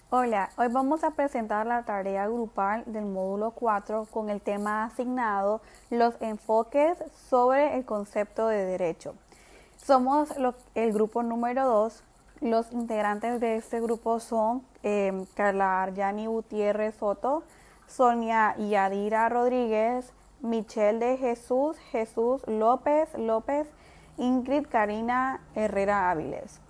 Hola, hoy vamos a presentar la tarea grupal del módulo 4 con el tema asignado los enfoques sobre el concepto de derecho. Somos el grupo número 2. Los integrantes de este grupo son Carla Arjani Gutiérrez Soto, Sonia Yadira Rodríguez, Michelle de Jesús López, Ingrid Karina Herrera Áviles.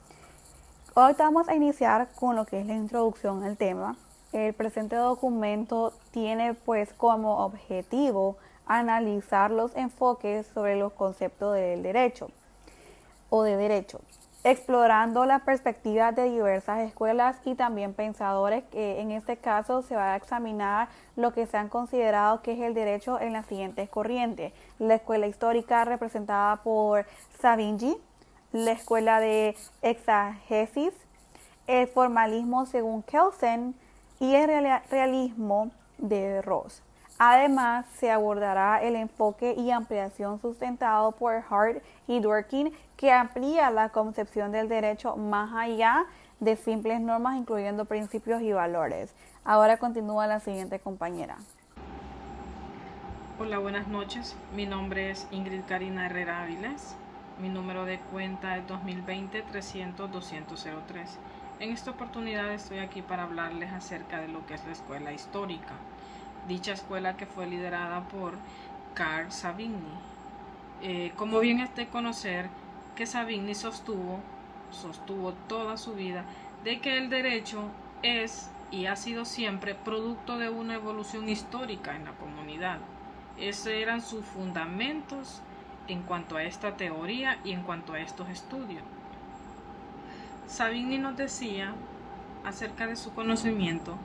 Hoy vamos a iniciar con lo que es la introducción al tema. El presente documento tiene pues como objetivo analizar los enfoques sobre los conceptos del derecho o de derecho, explorando la perspectiva de diversas escuelas y también pensadores, que en este caso se va a examinar lo que se han considerado que es el derecho en las siguientes corrientes: la escuela histórica representada por Savigny, la escuela de exagesis, el formalismo según Kelsen y el realismo de Ross. Además, se abordará el enfoque y ampliación sustentado por Hart y Dworkin, que amplía la concepción del derecho más allá de simples normas, incluyendo principios y valores. Ahora continúa la siguiente compañera. Hola, buenas noches. Mi nombre es Ingrid Karina Herrera Áviles. Mi número de cuenta es 2020-300-200-03. En esta oportunidad estoy aquí para hablarles acerca de lo que es la escuela histórica. Dicha escuela que fue liderada por Carl Savigny. Como bien es de conocer, que Savigny sostuvo toda su vida de que el derecho es y ha sido siempre producto de una evolución histórica en la comunidad. Esos eran sus fundamentos en cuanto a esta teoría y en cuanto a estos estudios. Savigny nos decía acerca de su conocimiento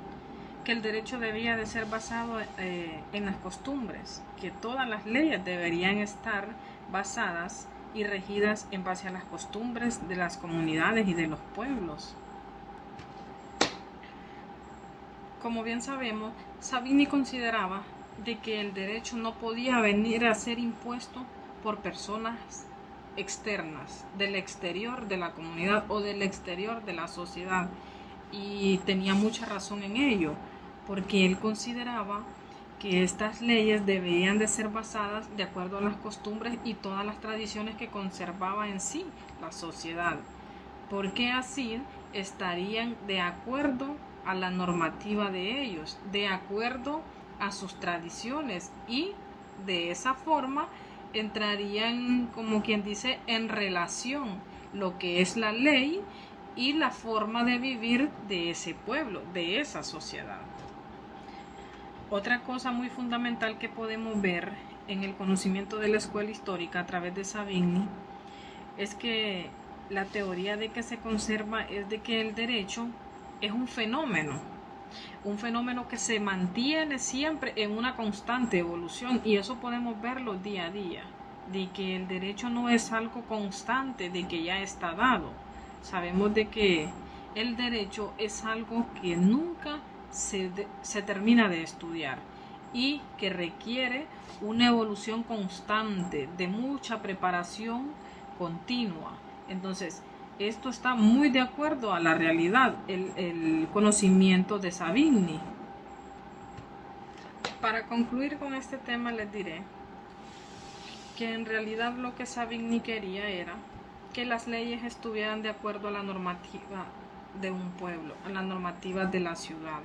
que el derecho debía de ser basado en las costumbres, que todas las leyes deberían estar basadas y regidas en base a las costumbres de las comunidades y de los pueblos. Como bien sabemos, Savigny consideraba de que el derecho no podía venir a ser impuesto por personas externas, del exterior de la comunidad o del exterior de la sociedad. Y tenía mucha razón en ello, porque él consideraba que estas leyes deberían de ser basadas de acuerdo a las costumbres y todas las tradiciones que conservaba en sí la sociedad, porque así estarían de acuerdo a la normativa de ellos, de acuerdo a sus tradiciones, y de esa forma entrarían, como quien dice, en relación lo que es la ley y la forma de vivir de ese pueblo, de esa sociedad. Otra cosa muy fundamental que podemos ver en el conocimiento de la escuela histórica a través de Savigny es que la teoría de que se conserva es de que el derecho es un fenómeno que se mantiene siempre en una constante evolución, y eso podemos verlo día a día, de que el derecho no es algo constante, de que ya está dado. Sabemos de que el derecho es algo que nunca se termina de estudiar y que requiere una evolución constante, de mucha preparación continua. Entonces, esto está muy de acuerdo a la realidad, el conocimiento de Savigny. Para concluir con este tema, les diré que en realidad lo que Savigny quería era que las leyes estuvieran de acuerdo a la normativa de un pueblo, a la normativa de la ciudad,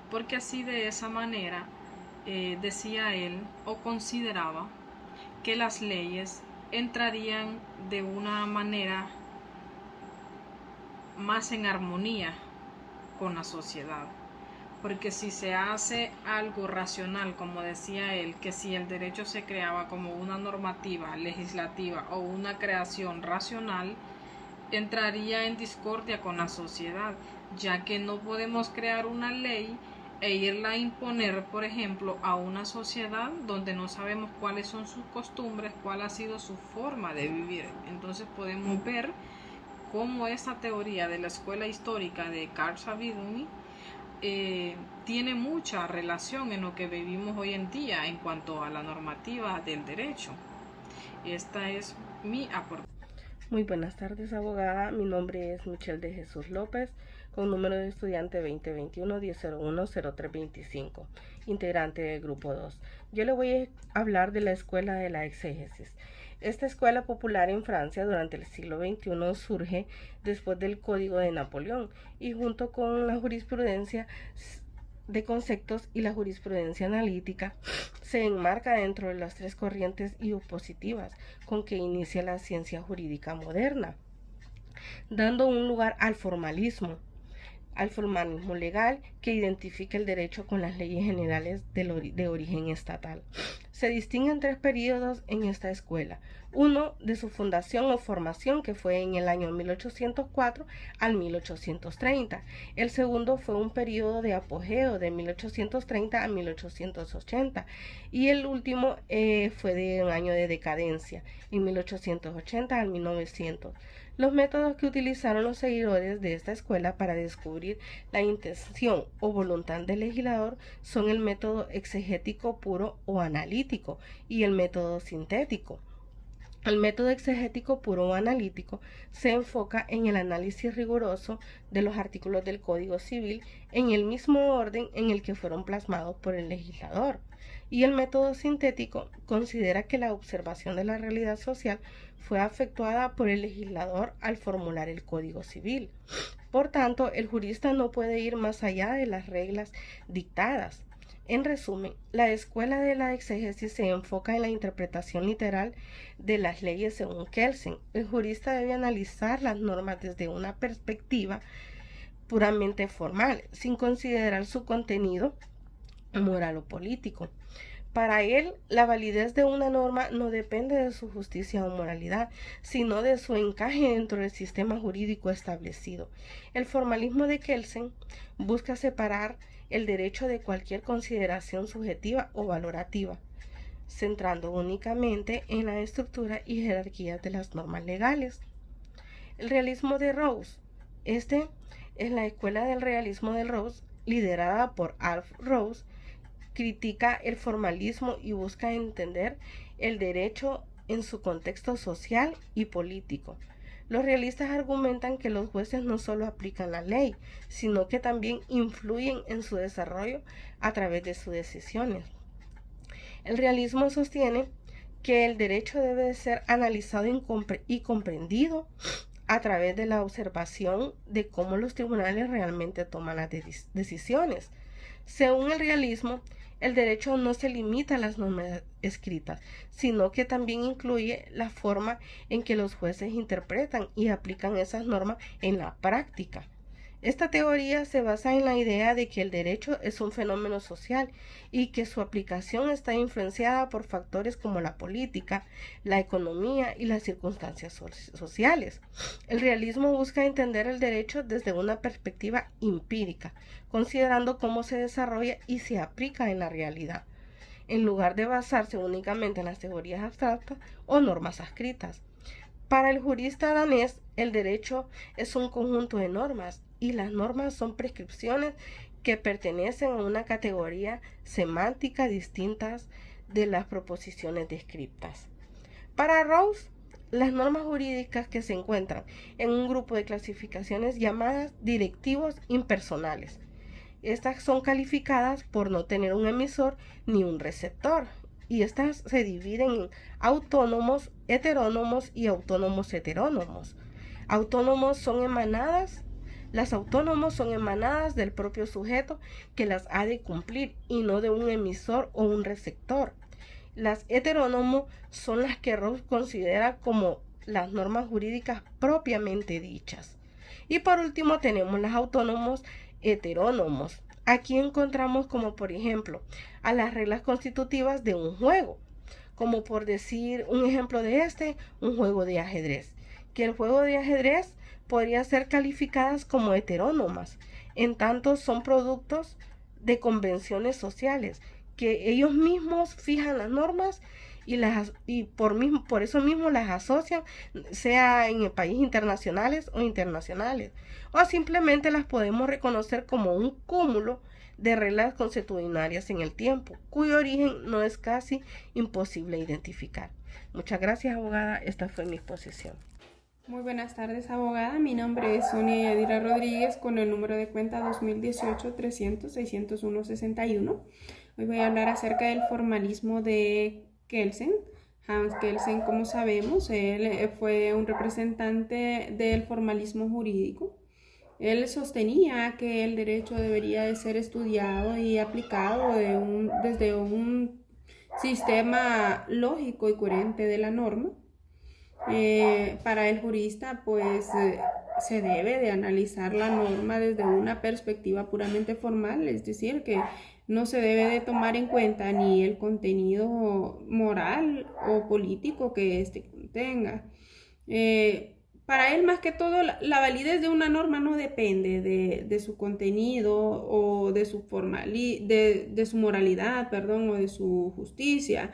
porque así, de esa manera, decía él o consideraba que las leyes entrarían de una manera más en armonía con la sociedad. Porque si se hace algo racional, como decía él, que si el derecho se creaba como una normativa legislativa o una creación racional, entraría en discordia con la sociedad, ya que no podemos crear una ley e irla a imponer, por ejemplo, a una sociedad donde no sabemos cuáles son sus costumbres, cuál ha sido su forma de vivir. Entonces podemos ver cómo esa teoría de la escuela histórica de Carl Savigny tiene mucha relación en lo que vivimos hoy en día en cuanto a la normativa del derecho. Esta es mi aportación. Muy buenas tardes, abogada. Mi nombre es Michelle de Jesús López. con número de estudiante 2021-1001-0325, integrante del grupo 2. Yo le voy a hablar de la Escuela de la Exégesis. Esta escuela popular en Francia durante el siglo XXI surge después del Código de Napoleón y junto con la jurisprudencia de conceptos y la jurisprudencia analítica se enmarca dentro de las tres corrientes y opositivas con que inicia la ciencia jurídica moderna, dando un lugar al formalismo legal que identifica el derecho con las leyes generales de origen estatal. Se distinguen tres periodos en esta escuela. Uno de su fundación o formación, que fue en el año 1804 al 1830. El segundo fue un periodo de apogeo de 1830 a 1880. Y el último fue de un año de decadencia, en 1880 al 1900. Los métodos que utilizaron los seguidores de esta escuela para descubrir la intención o voluntad del legislador son el método exegético puro o analítico y el método sintético. El método exegético puro o analítico se enfoca en el análisis riguroso de los artículos del Código Civil en el mismo orden en el que fueron plasmados por el legislador. Y el método sintético considera que la observación de la realidad social fue efectuada por el legislador al formular el Código Civil. Por tanto, el jurista no puede ir más allá de las reglas dictadas. En resumen, la escuela de la exégesis se enfoca en la interpretación literal de las leyes según Kelsen. El jurista debe analizar las normas desde una perspectiva puramente formal, sin considerar su contenido moral o político. Para él, la validez de una norma no depende de su justicia o moralidad, sino de su encaje dentro del sistema jurídico establecido. El formalismo de Kelsen busca separar el derecho de cualquier consideración subjetiva o valorativa, centrando únicamente en la estructura y jerarquía de las normas legales. El realismo de Rawls. Este es la escuela del realismo de Rawls, liderada por Alf Rawls. Critica el formalismo y busca entender el derecho en su contexto social y político. Los realistas argumentan que los jueces no solo aplican la ley, sino que también influyen en su desarrollo a través de sus decisiones. El realismo sostiene que el derecho debe de ser analizado y comprendido a través de la observación de cómo los tribunales realmente toman las decisiones. Según el realismo, el derecho no se limita a las normas escritas, sino que también incluye la forma en que los jueces interpretan y aplican esas normas en la práctica. Esta teoría se basa en la idea de que el derecho es un fenómeno social y que su aplicación está influenciada por factores como la política, la economía y las circunstancias sociales. El realismo busca entender el derecho desde una perspectiva empírica, considerando cómo se desarrolla y se aplica en la realidad, en lugar de basarse únicamente en las teorías abstractas o normas escritas. Para el jurista danés, el derecho es un conjunto de normas y las normas son prescripciones que pertenecen a una categoría semántica distintas de las proposiciones descriptas. Para Rawls, las normas jurídicas que se encuentran en un grupo de clasificaciones llamadas directivos impersonales. Estas son calificadas por no tener un emisor ni un receptor, y estas se dividen en autónomos, heterónomos y autónomos heterónomos. Las autónomos son emanadas del propio sujeto que las ha de cumplir y no de un emisor o un receptor. Las heterónomos son las que Rawls considera como las normas jurídicas propiamente dichas. Y por último tenemos los autónomos heterónomos. Aquí encontramos como por ejemplo a las reglas constitutivas de un juego, como por decir un ejemplo de un juego de ajedrez, que el juego de ajedrez podría ser calificadas como heterónomas, en tanto son productos de convenciones sociales, que ellos mismos fijan las normas y por eso mismo las asocian, sea en países internacionales o internacionales, o simplemente las podemos reconocer como un cúmulo de reglas consuetudinarias en el tiempo, cuyo origen no es casi imposible identificar. Muchas gracias, abogada. Esta fue mi exposición. Muy buenas tardes, abogada. Mi nombre es Sonia Yadira Rodríguez con el número de cuenta 2018-300-601-61. Hoy voy a hablar acerca del formalismo de Kelsen. Hans Kelsen, como sabemos, él fue un representante del formalismo jurídico. Él sostenía que el derecho debería de ser estudiado y aplicado desde un sistema lógico y coherente de la norma. Para el jurista, pues se debe de analizar la norma desde una perspectiva puramente formal, es decir, que no se debe de tomar en cuenta ni el contenido moral o político que éste contenga. Para él, más que todo, la validez de una norma no depende de su contenido o de su moralidad, perdón, o de su justicia.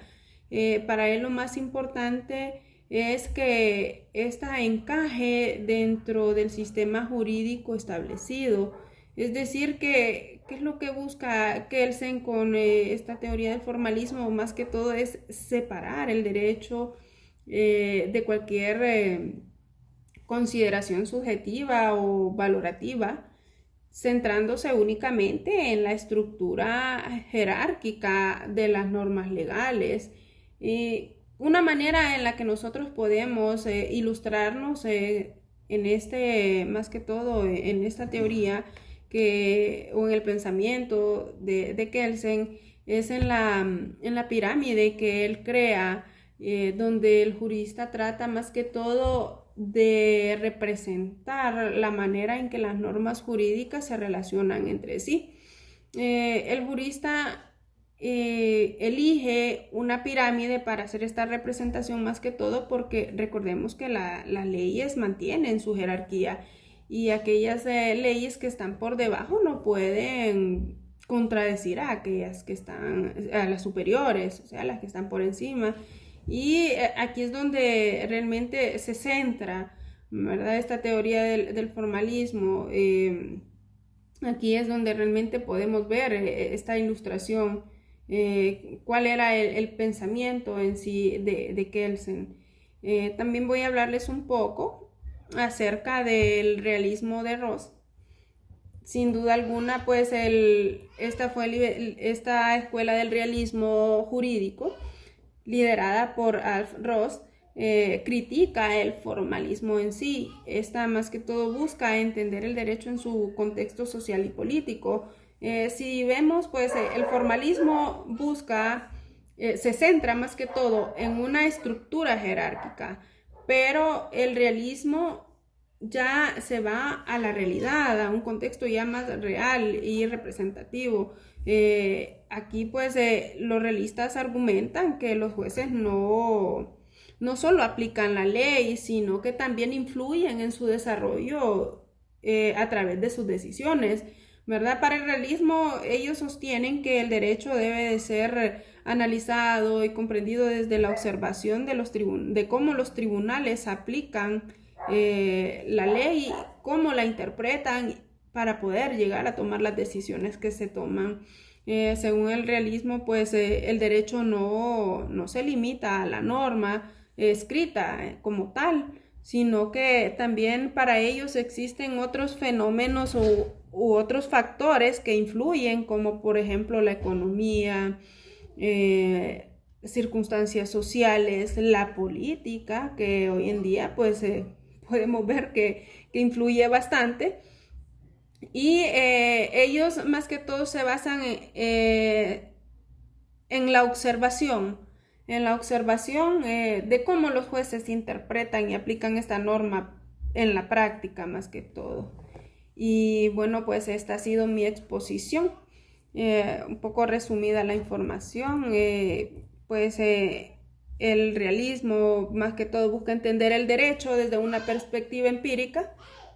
Para él lo más importante es que ésta encaje dentro del sistema jurídico establecido. Es decir, ¿qué es lo que busca Kelsen con esta teoría del formalismo? Más que todo es separar el derecho de cualquier consideración subjetiva o valorativa, centrándose únicamente en la estructura jerárquica de las normas legales. Una manera en la que nosotros podemos ilustrarnos más que todo en esta teoría o en el pensamiento de Kelsen es en la pirámide que él crea, donde el jurista trata más que todo de representar la manera en que las normas jurídicas se relacionan entre sí. El jurista elige una pirámide para hacer esta representación más que todo porque recordemos que las leyes mantienen su jerarquía y aquellas leyes que están por debajo no pueden contradecir a aquellas que están, a las superiores, o sea, las que están por encima. Y aquí es donde realmente se centra, ¿verdad?, esta teoría del formalismo. Aquí es donde realmente podemos ver esta ilustración, cuál era el pensamiento en sí de Kelsen. También voy a hablarles un poco acerca del realismo de Ross. Sin duda alguna, pues esta escuela del realismo jurídico, liderada por Alf Ross, critica el formalismo en sí. Esta más que todo busca entender el derecho en su contexto social y político. Si vemos, pues el formalismo se centra más que todo en una estructura jerárquica, pero el realismo ya se va a la realidad, a un contexto ya más real y representativo. Aquí pues los realistas argumentan que los jueces no solo aplican la ley, sino que también influyen en su desarrollo a través de sus decisiones, ¿verdad? Para el realismo ellos sostienen que el derecho debe de ser analizado y comprendido desde la observación de cómo los tribunales aplican la ley, cómo la interpretan para poder llegar a tomar las decisiones que se toman. Según el realismo, pues el derecho no se limita a la norma escrita como tal, sino que también para ellos existen otros fenómenos u otros factores que influyen, como por ejemplo la economía, circunstancias sociales, la política, que hoy en día pues podemos ver que influye bastante. Y ellos más que todo se basan en la observación, de cómo los jueces interpretan y aplican esta norma en la práctica más que todo. Y bueno, pues esta ha sido mi exposición, un poco resumida la información. El realismo más que todo busca entender el derecho desde una perspectiva empírica,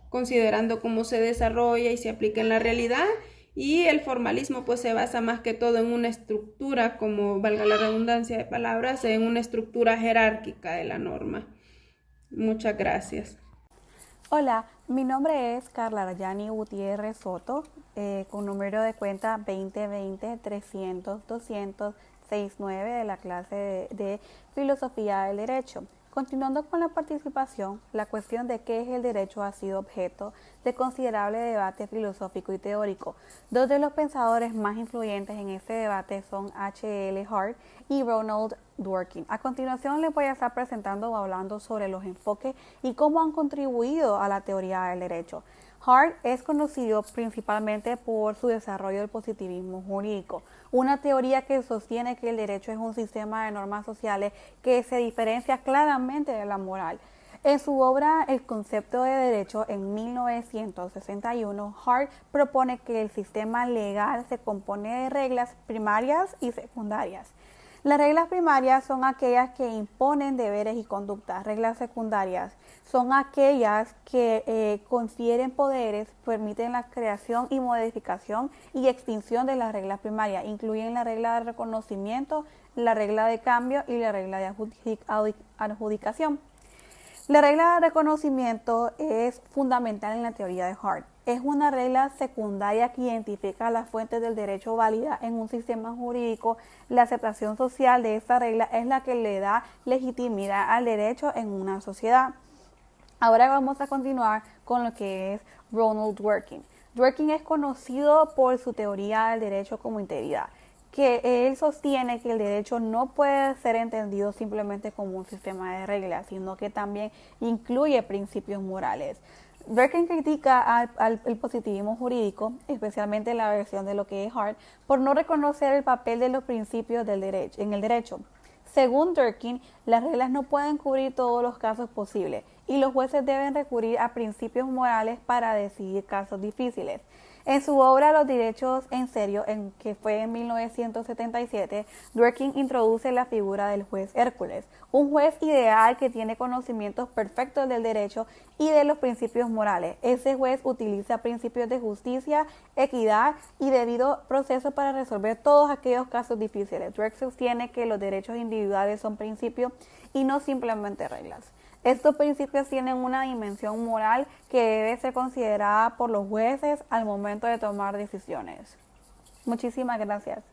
considerando cómo se desarrolla y se aplica en la realidad, y el formalismo pues se basa más que todo en una estructura, como valga la redundancia de palabras, en una estructura jerárquica de la norma. Muchas gracias. Hola, mi nombre es Carla Dayani Gutiérrez Soto, con número de cuenta 2020-300-200-69 de la clase de Filosofía del Derecho. Continuando con la participación, la cuestión de qué es el derecho ha sido objeto de considerable debate filosófico y teórico. Dos de los pensadores más influyentes en este debate son H.L. Hart y Ronald Dworkin. A continuación les voy a estar presentando o hablando sobre los enfoques y cómo han contribuido a la teoría del derecho. Hart es conocido principalmente por su desarrollo del positivismo jurídico, una teoría que sostiene que el derecho es un sistema de normas sociales que se diferencia claramente de la moral. En su obra El concepto de derecho en 1961, Hart propone que el sistema legal se compone de reglas primarias y secundarias. Las reglas primarias son aquellas que imponen deberes y conductas. Reglas secundarias son aquellas que confieren poderes, permiten la creación y modificación y extinción de las reglas primarias. Incluyen la regla de reconocimiento, la regla de cambio y la regla de adjudicación. La regla de reconocimiento es fundamental en la teoría de Hart. Es una regla secundaria que identifica las fuentes del derecho válida en un sistema jurídico. La aceptación social de esta regla es la que le da legitimidad al derecho en una sociedad. Ahora vamos a continuar con lo que es Ronald Dworkin. Dworkin es conocido por su teoría del derecho como integridad, que él sostiene que el derecho no puede ser entendido simplemente como un sistema de reglas, sino que también incluye principios morales. Dworkin critica el positivismo jurídico, especialmente la versión de lo que es Hart, por no reconocer el papel de los principios del derecho, en el derecho. Según Dworkin, las reglas no pueden cubrir todos los casos posibles y los jueces deben recurrir a principios morales para decidir casos difíciles. En su obra Los derechos en serio, que fue en 1977, Dworkin introduce la figura del juez Hércules, un juez ideal que tiene conocimientos perfectos del derecho y de los principios morales. Ese juez utiliza principios de justicia, equidad y debido proceso para resolver todos aquellos casos difíciles. Dworkin sostiene que los derechos individuales son principios y no simplemente reglas. Estos principios tienen una dimensión moral que debe ser considerada por los jueces al momento de tomar decisiones. Muchísimas gracias.